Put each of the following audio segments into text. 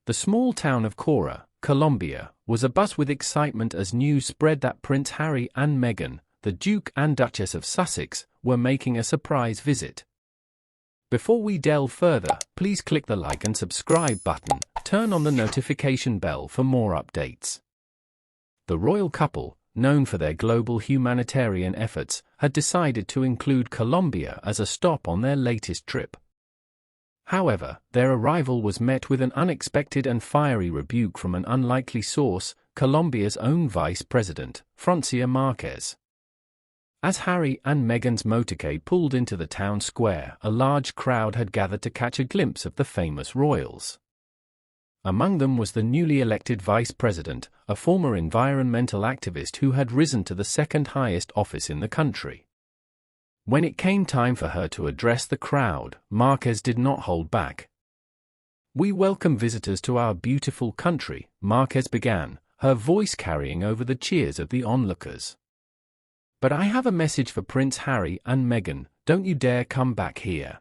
The small town of Cora, Colombia, was abuzz with excitement as news spread that Prince Harry and Meghan, the Duke and Duchess of Sussex, were making a surprise visit. Before we delve further, please click the like and subscribe button, turn on the notification bell for more updates. The royal couple, known for their global humanitarian efforts, had decided to include Colombia as a stop on their latest trip. However, their arrival was met with an unexpected and fiery rebuke from an unlikely source, Colombia's own Vice President, Francia Márquez. As Harry and Meghan's motorcade pulled into the town square, a large crowd had gathered to catch a glimpse of the famous royals. Among them was the newly elected Vice President, a former environmental activist who had risen to the second highest office in the country. When it came time for her to address the crowd, Márquez did not hold back. "We welcome visitors to our beautiful country," Márquez began, her voice carrying over the cheers of the onlookers. "But I have a message for Prince Harry and Meghan, don't you dare come back here."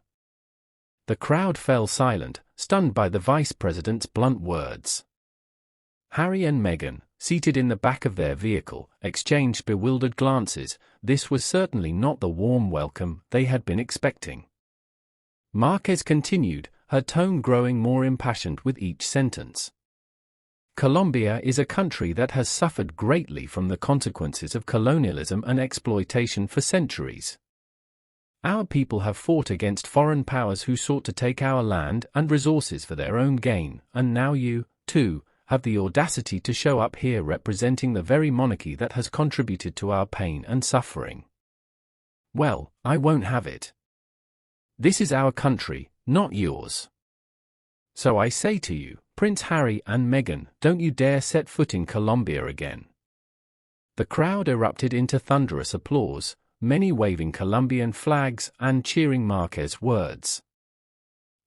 The crowd fell silent, stunned by the Vice President's blunt words. Harry and Meghan, seated in the back of their vehicle, exchanged bewildered glances. This was certainly not the warm welcome they had been expecting. Márquez continued, her tone growing more impassioned with each sentence. "Colombia is a country that has suffered greatly from the consequences of colonialism and exploitation for centuries. Our people have fought against foreign powers who sought to take our land and resources for their own gain, and now you, too, have the audacity to show up here representing the very monarchy that has contributed to our pain and suffering. Well, I won't have it. This is our country, not yours. So I say to you, Prince Harry and Meghan, don't you dare set foot in Colombia again." The crowd erupted into thunderous applause, many waving Colombian flags and cheering Márquez's words.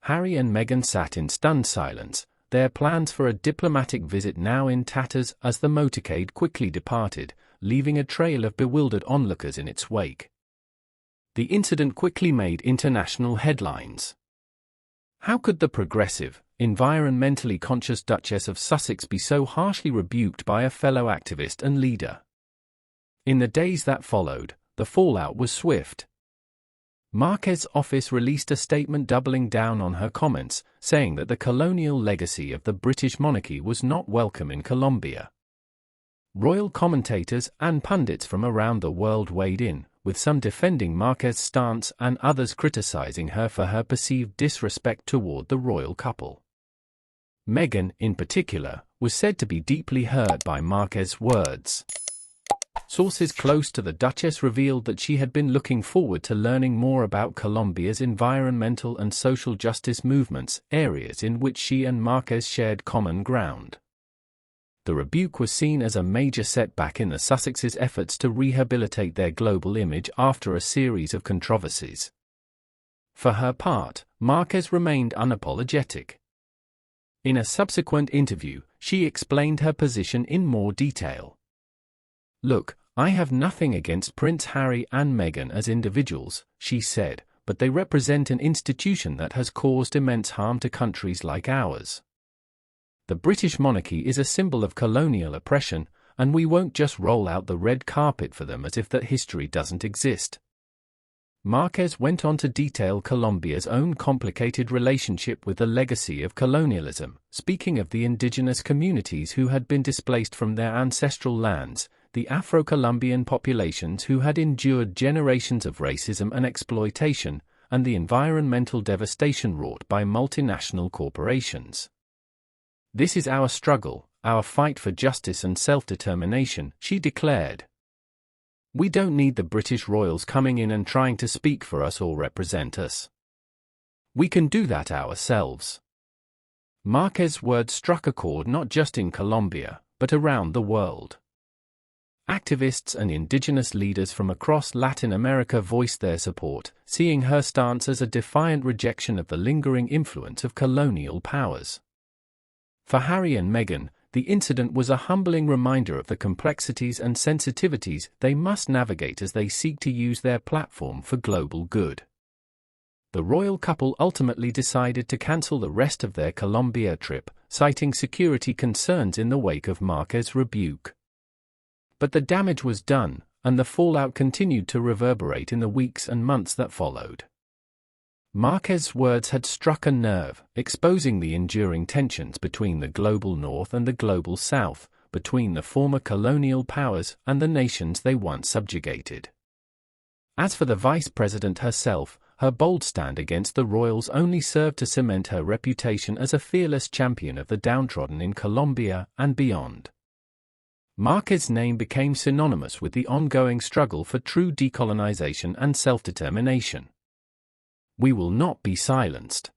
Harry and Meghan sat in stunned silence, their plans for a diplomatic visit now in tatters as the motorcade quickly departed, leaving a trail of bewildered onlookers in its wake. The incident quickly made international headlines. How could the progressive, environmentally conscious Duchess of Sussex be so harshly rebuked by a fellow activist and leader? In the days that followed, the fallout was swift. Márquez's office released a statement doubling down on her comments, saying that the colonial legacy of the British monarchy was not welcome in Colombia. Royal commentators and pundits from around the world weighed in, with some defending Márquez's stance and others criticizing her for her perceived disrespect toward the royal couple. Meghan, in particular, was said to be deeply hurt by Márquez's words. Sources close to the Duchess revealed that she had been looking forward to learning more about Colombia's environmental and social justice movements, areas in which she and Márquez shared common ground. The rebuke was seen as a major setback in the Sussexes' efforts to rehabilitate their global image after a series of controversies. For her part, Márquez remained unapologetic. In a subsequent interview, she explained her position in more detail. "Look, I have nothing against Prince Harry and Meghan as individuals," she said, "but they represent an institution that has caused immense harm to countries like ours. The British monarchy is a symbol of colonial oppression, and we won't just roll out the red carpet for them as if that history doesn't exist." Márquez went on to detail Colombia's own complicated relationship with the legacy of colonialism, speaking of the indigenous communities who had been displaced from their ancestral lands, the Afro-Colombian populations who had endured generations of racism and exploitation, and the environmental devastation wrought by multinational corporations. "This is our struggle, our fight for justice and self-determination," she declared. "We don't need the British royals coming in and trying to speak for us or represent us. We can do that ourselves." Márquez's words struck a chord not just in Colombia, but around the world. Activists and indigenous leaders from across Latin America voiced their support, seeing her stance as a defiant rejection of the lingering influence of colonial powers. For Harry and Meghan, the incident was a humbling reminder of the complexities and sensitivities they must navigate as they seek to use their platform for global good. The royal couple ultimately decided to cancel the rest of their Colombia trip, citing security concerns in the wake of Márquez's rebuke. But the damage was done, and the fallout continued to reverberate in the weeks and months that followed. Márquez's words had struck a nerve, exposing the enduring tensions between the global North and the global South, between the former colonial powers and the nations they once subjugated. As for the vice president herself, her bold stand against the royals only served to cement her reputation as a fearless champion of the downtrodden in Colombia and beyond. Márquez's name became synonymous with the ongoing struggle for true decolonization and self-determination. "We will not be silenced.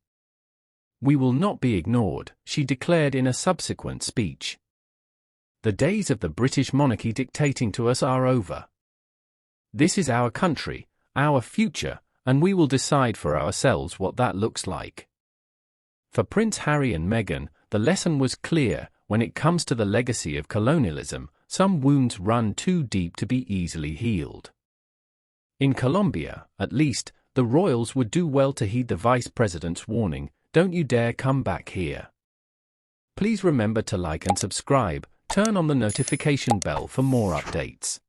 We will not be ignored," she declared in a subsequent speech. "The days of the British monarchy dictating to us are over. This is our country, our future, and we will decide for ourselves what that looks like." For Prince Harry and Meghan, the lesson was clear: when it comes to the legacy of colonialism, some wounds run too deep to be easily healed. In Colombia, at least, the royals would do well to heed the vice president's warning: "Don't you dare come back here." Please remember to like and subscribe, turn on the notification bell for more updates.